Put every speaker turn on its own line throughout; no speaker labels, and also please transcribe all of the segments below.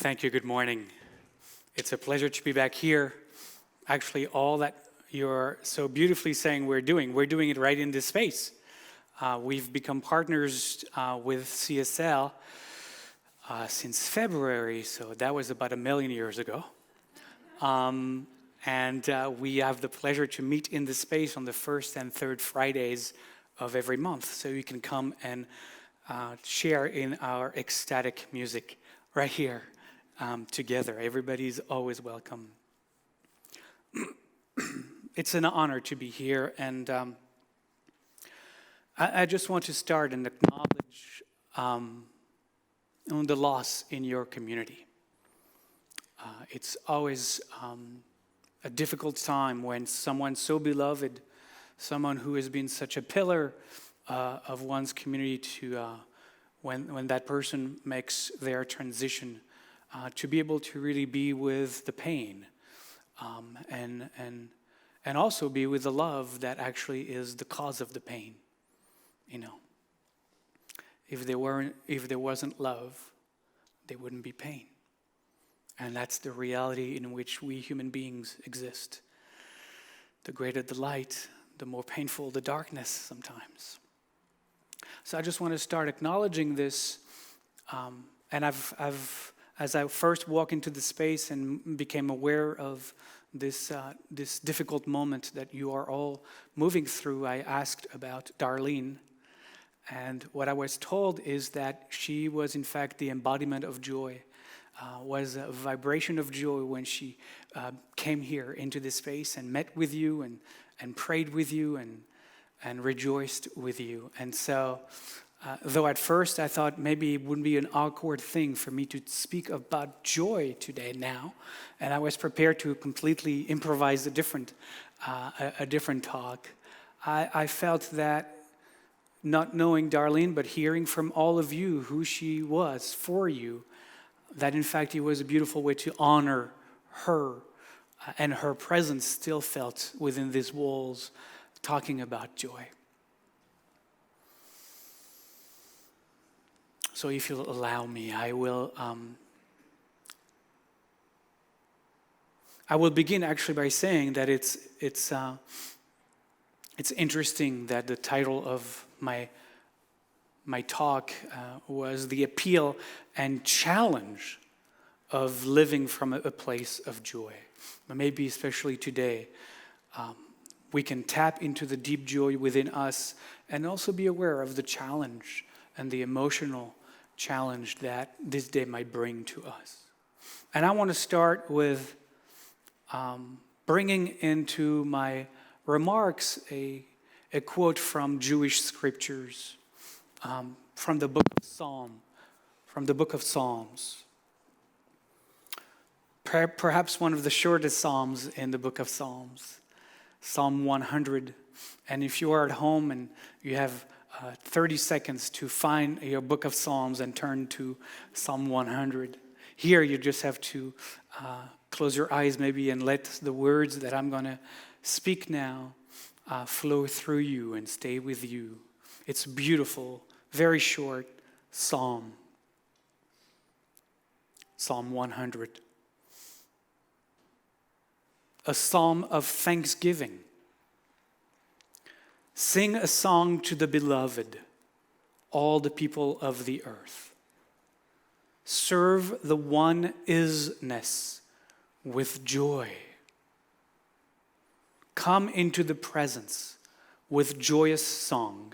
Thank you. Good morning. It's a pleasure to be back here. Actually, all that you're so beautifully saying we're doing it right in this space. We've become partners with CSL since February, so that was about 1,000,000 years ago. And we have the pleasure to meet in this space on the first and third Fridays of every month. So you can come and share in our ecstatic music right here together. Everybody's always welcome. It's an honor to be here, and I just want to start and acknowledge the loss in your community. It's always a difficult time when someone so beloved, someone who has been such a pillar of one's community, when that person makes their transition, to be able to really be with the pain and also be with the love that actually is the cause of the pain. You know, if there wasn't love, there wouldn't be pain. And that's the reality in which we human beings exist. The greater the light, the more painful the darkness sometimes. So I just want to start acknowledging this. And as I first walked into the space and became aware of this difficult moment that you are all moving through, I asked about Darlene. And what I was told is that she was in fact the embodiment of joy. Was a vibration of joy when she came here into this space and met with you and prayed with you and rejoiced with you. And so, though at first I thought maybe it wouldn't be an awkward thing for me to speak about joy today now, and I was prepared to completely improvise a different talk, I felt that not knowing Darlene, but hearing from all of you who she was for you, that in fact it was a beautiful way to honor her, and her presence still felt within these walls, talking about joy. So if you'll allow me, I will begin actually by saying that it's interesting that the title of my talk was the appeal and challenge of living from a place of joy. But maybe especially today, we can tap into the deep joy within us and also be aware of the challenge and the emotional challenge that this day might bring to us. And I want to start with bringing into my remarks a quote from Jewish scriptures, from the book of Psalms. Perhaps one of the shortest psalms in the book of Psalms, Psalm 100. And if you are at home and you have 30 seconds to find your book of Psalms and turn to Psalm 100, here you just have to close your eyes maybe and let the words that I'm going to speak now flow through you and stay with you. It's beautiful, very short psalm. Psalm 100. A psalm of thanksgiving. Sing a song to the beloved, all the people of the earth. Serve the one isness with joy. Come into the presence with joyous song.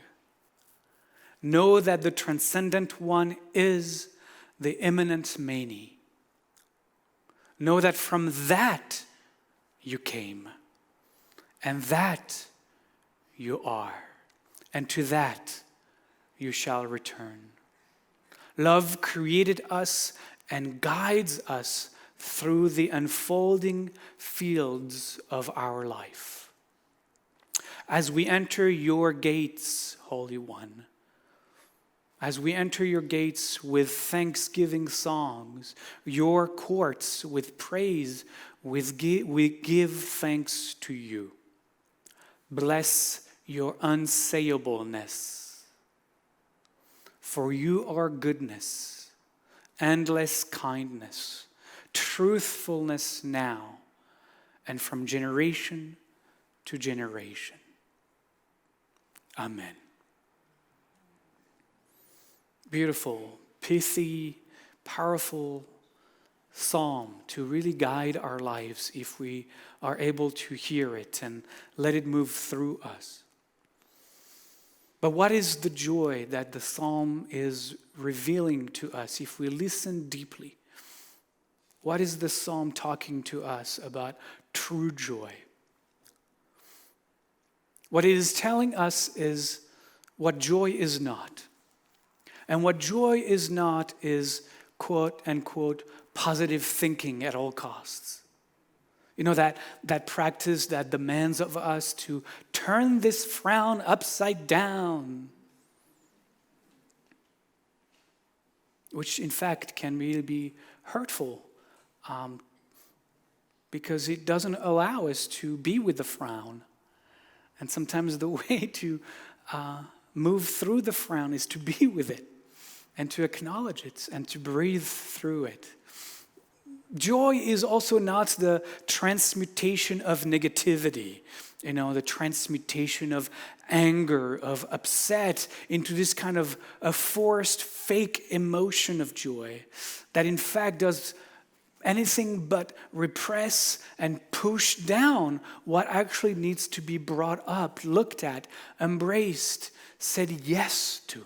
Know that the transcendent one is the immanent many. Know that from that you came, and that you are, and to that you shall return. Love created us and guides us through the unfolding fields of our life. As we enter your gates, Holy One, as we enter your gates with thanksgiving songs, your courts with praise, we give thanks to you. Bless your unsayableness. For you are goodness, endless kindness, truthfulness now, and from generation to generation. Amen. Beautiful, pithy, powerful psalm to really guide our lives if we are able to hear it and let it move through us. But what is the joy that the psalm is revealing to us if we listen deeply? What is the psalm talking to us about true joy? What it is telling us is what joy is not. And what joy is not is, quote unquote, positive thinking at all costs. You know, that practice that demands of us to turn this frown upside down, which in fact can really be hurtful because it doesn't allow us to be with the frown. And sometimes the way to move through the frown is to be with it and to acknowledge it and to breathe through it. Joy is also not the transmutation of negativity, the transmutation of anger, of upset into this kind of a forced, fake emotion of joy that in fact does anything but repress and push down what actually needs to be brought up, looked at, embraced, said yes to.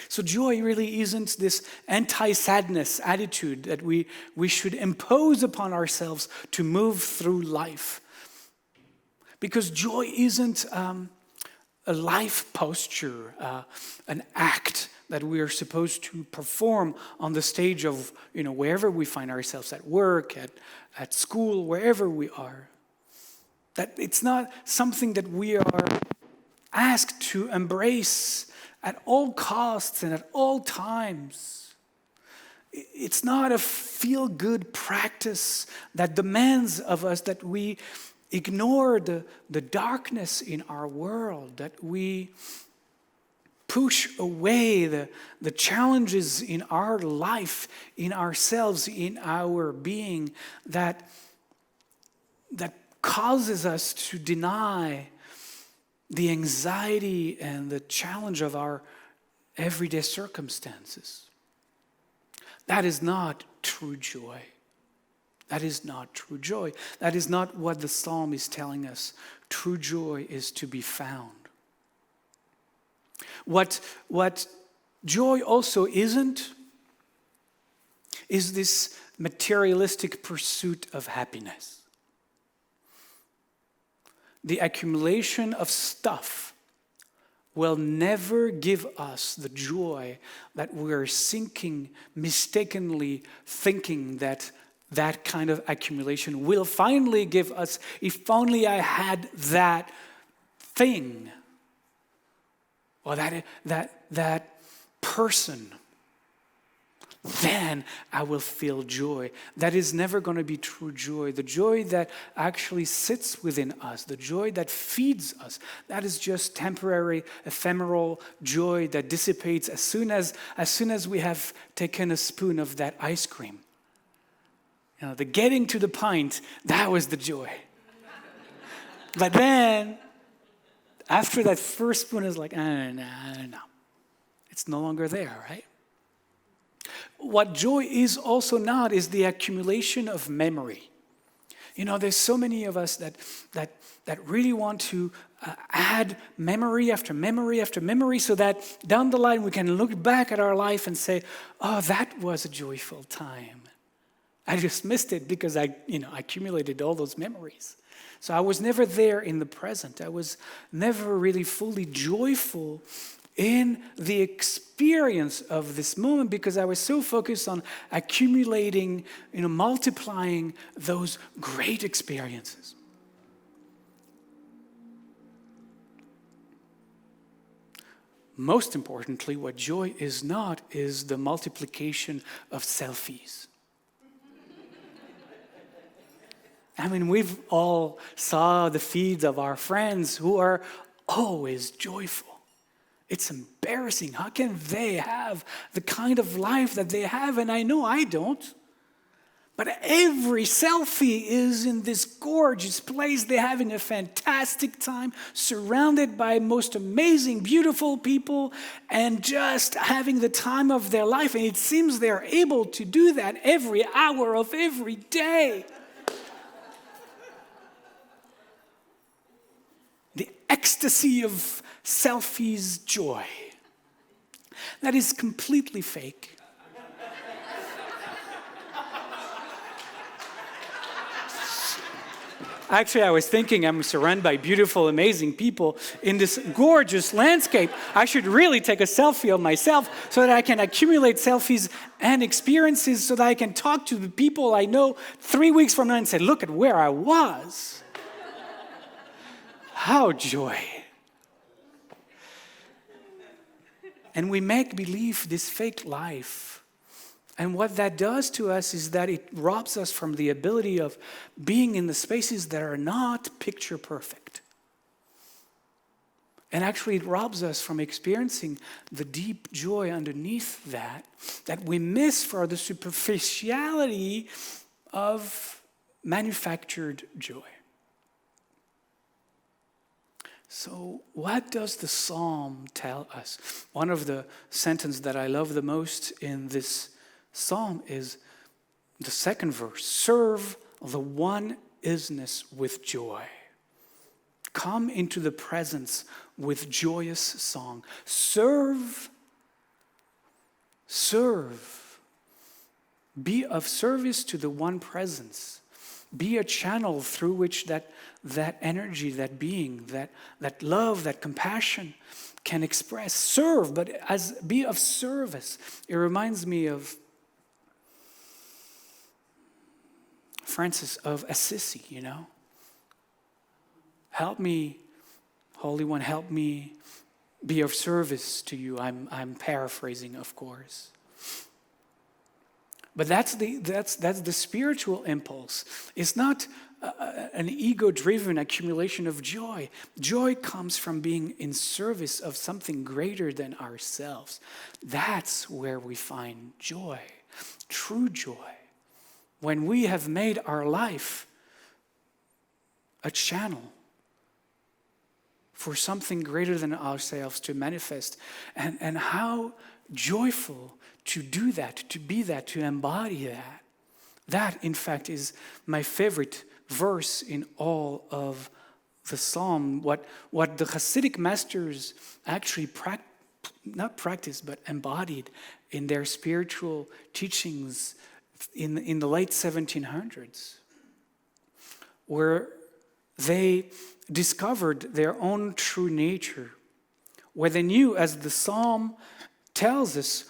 So joy really isn't this anti-sadness attitude that we should impose upon ourselves to move through life. Because joy isn't a life posture, an act that we are supposed to perform on the stage of, wherever we find ourselves, at work, at school, wherever we are. That it's not something that we are asked to embrace at all costs and at all times. It's not a feel-good practice that demands of us that we ignore the darkness in our world, that we push away the challenges in our life, in ourselves, in our being, that causes us to deny the anxiety and the challenge of our everyday circumstances. That is not true joy. That is not true joy. That is not what the psalm is telling us. True joy is to be found. What joy also isn't is this materialistic pursuit of happiness. The accumulation of stuff will never give us the joy that we're seeking, mistakenly thinking that kind of accumulation will finally give us. If only I had that thing, or that person, then I will feel joy. That is never going to be true joy. The joy that actually sits within us, the joy that feeds us, that is just temporary, ephemeral joy that dissipates as soon as we have taken a spoon of that ice cream. The getting to the pint, that was the joy. But then, after that first spoon is like, no. It's no longer there, right? What joy is also not is the accumulation of memory. There's so many of us that really want to add memory after memory after memory so that down the line we can look back at our life and say, oh, that was a joyful time. I just missed it because I accumulated all those memories. So I was never there in the present. I was never really fully joyful in the experience of this moment because I was so focused on accumulating, multiplying those great experiences. Most importantly, what joy is not is the multiplication of selfies. We've all saw the feeds of our friends who are always joyful. It's embarrassing. How can they have the kind of life that they have? And I know I don't. But every selfie is in this gorgeous place. They're having a fantastic time, surrounded by most amazing, beautiful people, and just having the time of their life. And it seems they're able to do that every hour of every day. The ecstasy of selfies joy. That is completely fake. Actually, I was thinking I'm surrounded by beautiful, amazing people in this gorgeous landscape. I should really take a selfie of myself so that I can accumulate selfies and experiences so that I can talk to the people I know 3 weeks from now and say, look at where I was. How joy. And we make believe this fake life. And what that does to us is that it robs us from the ability of being in the spaces that are not picture perfect. And actually it robs us from experiencing the deep joy underneath that we miss for the superficiality of manufactured joy. So what does the psalm tell us? One of the sentences that I love the most in this psalm is the second verse. Serve the one isness with joy. Come into the presence with joyous song. Serve. Be of service to the one presence. Be a channel through which that energy, that being, that love, that compassion can express. Serve, but be of service. It reminds me of Francis of Assisi, Help me, Holy One, help me be of service to you. I'm paraphrasing, of course. But that's the spiritual impulse. It's not an ego-driven accumulation of joy. Joy comes from being in service of something greater than ourselves. That's where we find joy, true joy. When we have made our life a channel for something greater than ourselves to manifest. And how joyful to do that, to be that, to embody that. That, in fact, is my favorite verse in all of the psalm. What the Hasidic masters actually not practiced, but embodied in their spiritual teachings in the late 1700s, where they discovered their own true nature, where they knew, as the psalm tells us,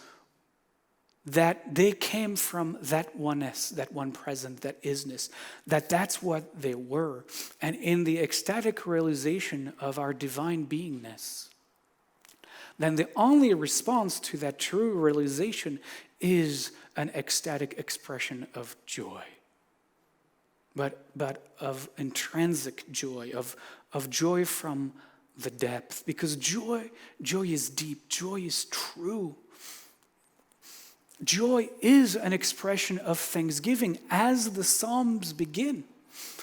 that they came from that oneness, that one present, that isness, that's what they were. And in the ecstatic realization of our divine beingness, then the only response to that true realization is an ecstatic expression of joy. But of intrinsic joy, of joy from the depth. Because joy is deep, joy is true. Joy is an expression of thanksgiving as the Psalms begin.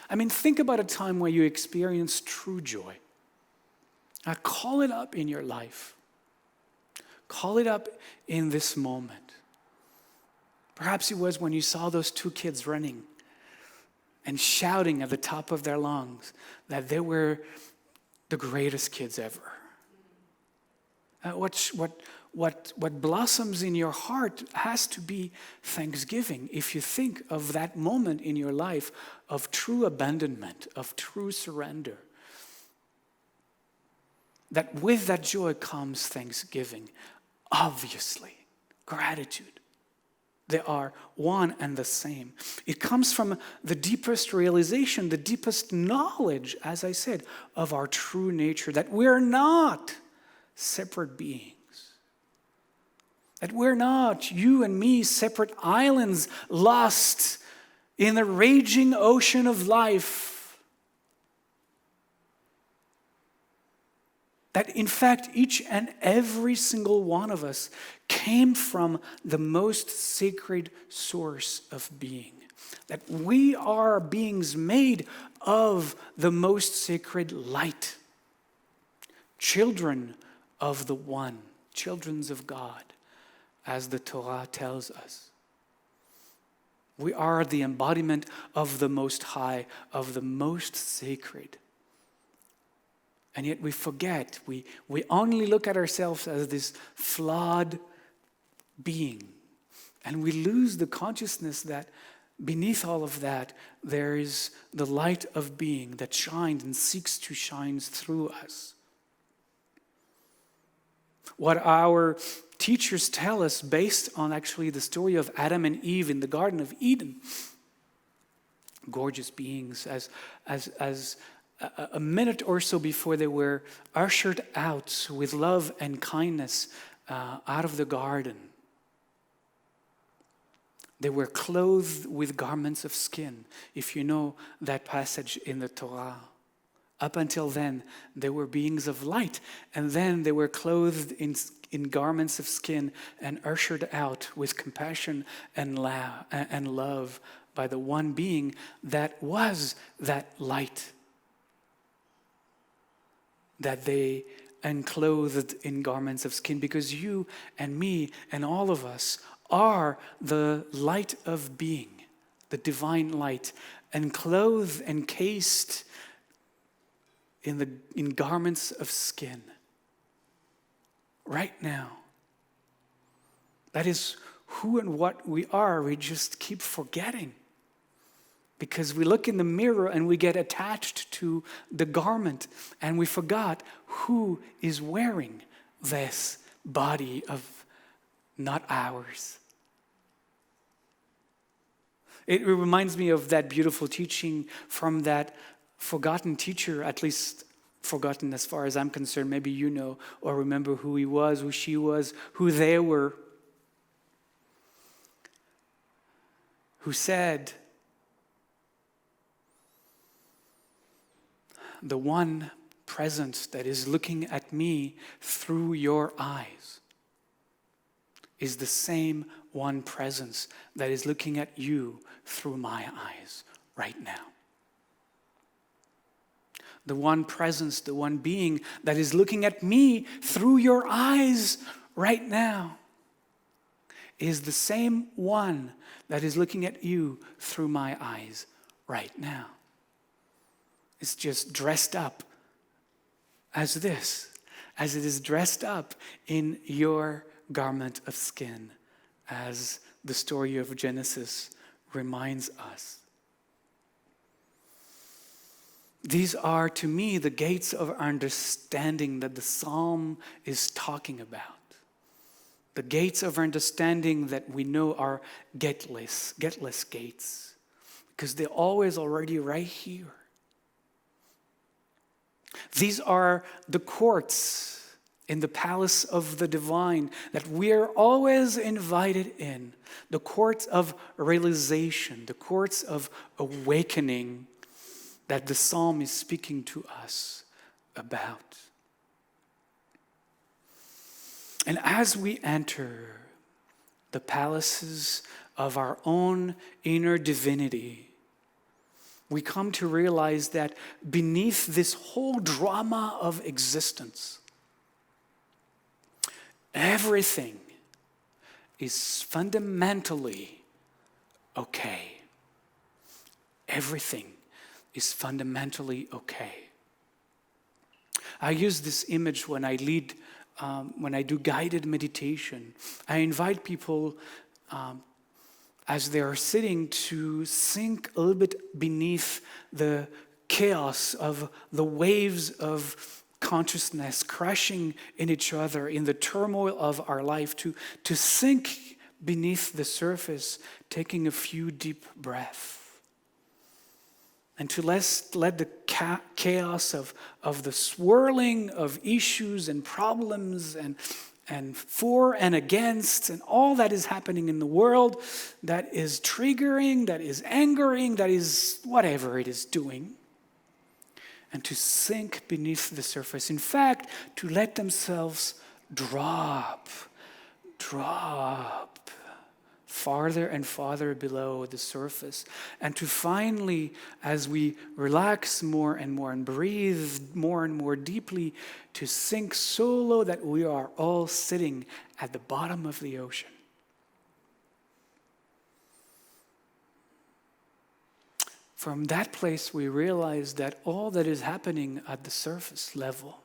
I mean, think about a time where you experience true joy. Now, call it up in your life. Call it up in this moment. Perhaps it was when you saw those two kids running and shouting at the top of their lungs that they were the greatest kids ever. What blossoms in your heart has to be thanksgiving if you think of that moment in your life of true abandonment, of true surrender. That with that joy comes thanksgiving, obviously, gratitude. They are one and the same. It comes from the deepest realization, the deepest knowledge, as I said, of our true nature, that we're not separate beings. That we're not, you and me, separate islands lost in the raging ocean of life. That in fact, each and every single one of us came from the most sacred source of being. That we are beings made of the most sacred light. Children of the One, children of God, as the Torah tells us. We are the embodiment of the Most High, of the most sacred. And yet we forget, we only look at ourselves as this flawed being. And we lose the consciousness that beneath all of that, there is the light of being that shines and seeks to shine through us. What our teachers tell us based on actually the story of Adam and Eve in the Garden of Eden, gorgeous beings, as a minute or so before they were ushered out with love and kindness out of the garden, they were clothed with garments of skin. If you know that passage in the Torah. Up until then, they were beings of light. And then they were clothed in garments of skin and ushered out with compassion and love by the one being that was that light that they enclosed in garments of skin. Because you and me and all of us are the light of being, the divine light, enclosed, encased in garments of skin. Right now. That is who and what we are. We just keep forgetting. Because we look in the mirror and we get attached to the garment and we forgot who is wearing this body of not ours. It reminds me of that beautiful teaching from that forgotten teacher, at least forgotten as far as I'm concerned. Maybe you know or remember who he was, who she was, who they were. Who said, the one presence that is looking at me through your eyes is the same one presence that is looking at you through my eyes right now. The one presence, the one being that is looking at me through your eyes right now is the same one that is looking at you through my eyes right now. It's just dressed up as this, as it is dressed up in your garment of skin, as the story of Genesis reminds us. These are, to me, the gates of understanding that the psalm is talking about. The gates of understanding that we know are gates, because they're always already right here. These are the courts in the palace of the divine that we are always invited in. The courts of realization, the courts of awakening that the psalm is speaking to us about. And as we enter the palaces of our own inner divinity, we come to realize that beneath this whole drama of existence, everything is fundamentally okay. Everything is fundamentally okay. I use this image when I lead, when I do guided meditation. I invite people as they are sitting to sink a little bit beneath the chaos of the waves of consciousness crashing in each other, in the turmoil of our life, to sink beneath the surface, taking a few deep breaths. And to let the chaos of the swirling of issues and problems and for and against and all that is happening in the world that is triggering, that is angering, that is whatever it is doing. and to sink beneath the surface. In fact, to let themselves drop farther and farther below the surface. And to finally, as we relax more and more and breathe more and more deeply, to sink so low that we are all sitting at the bottom of the ocean. From that place, we realize that all that is happening at the surface level,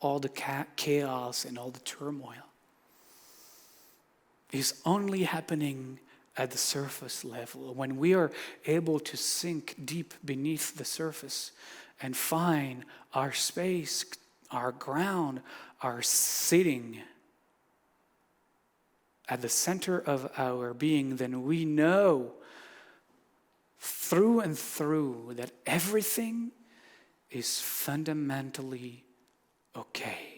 all the chaos and all the turmoil, is only happening at the surface level. When we are able to sink deep beneath the surface and find our space, our ground, our sitting at the center of our being, then we know through and through that everything is fundamentally okay.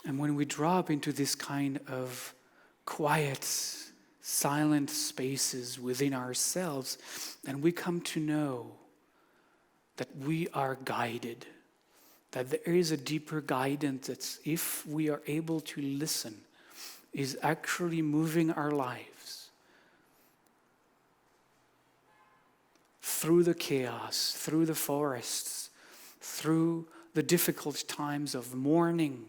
And when we drop into this kind of quiet, silent spaces within ourselves, and we come to know that we are guided, that there is a deeper guidance that, if we are able to listen, is actually moving our lives through the chaos, through the forests, through the difficult times of mourning,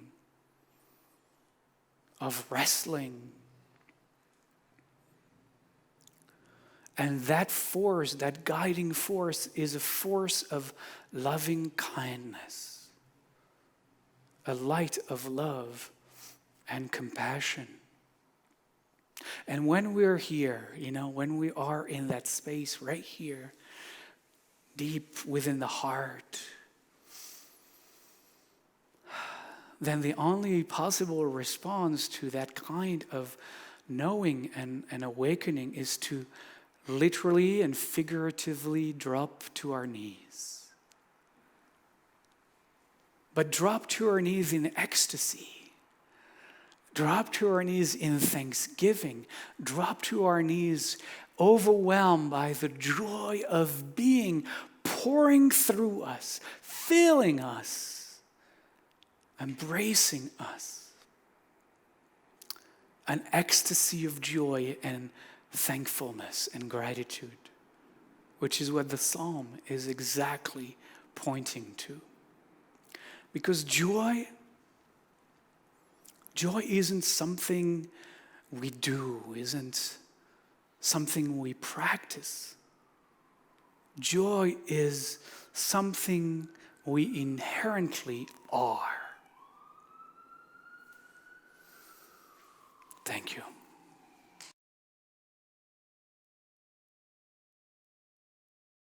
of wrestling. And that force, that guiding force, is a force of loving kindness, a light of love and compassion. And when we're here, when we are in that space right here, deep within the heart, then the only possible response to that kind of knowing and awakening is to literally and figuratively drop to our knees. But drop to our knees in ecstasy. Drop to our knees in thanksgiving. Drop to our knees overwhelmed by the joy of being pouring through us, filling us, embracing us. An ecstasy of joy and thankfulness and gratitude, which is what the psalm is exactly pointing to. Because joy isn't something we do, isn't something we practice. Joy is something we inherently are. Thank you.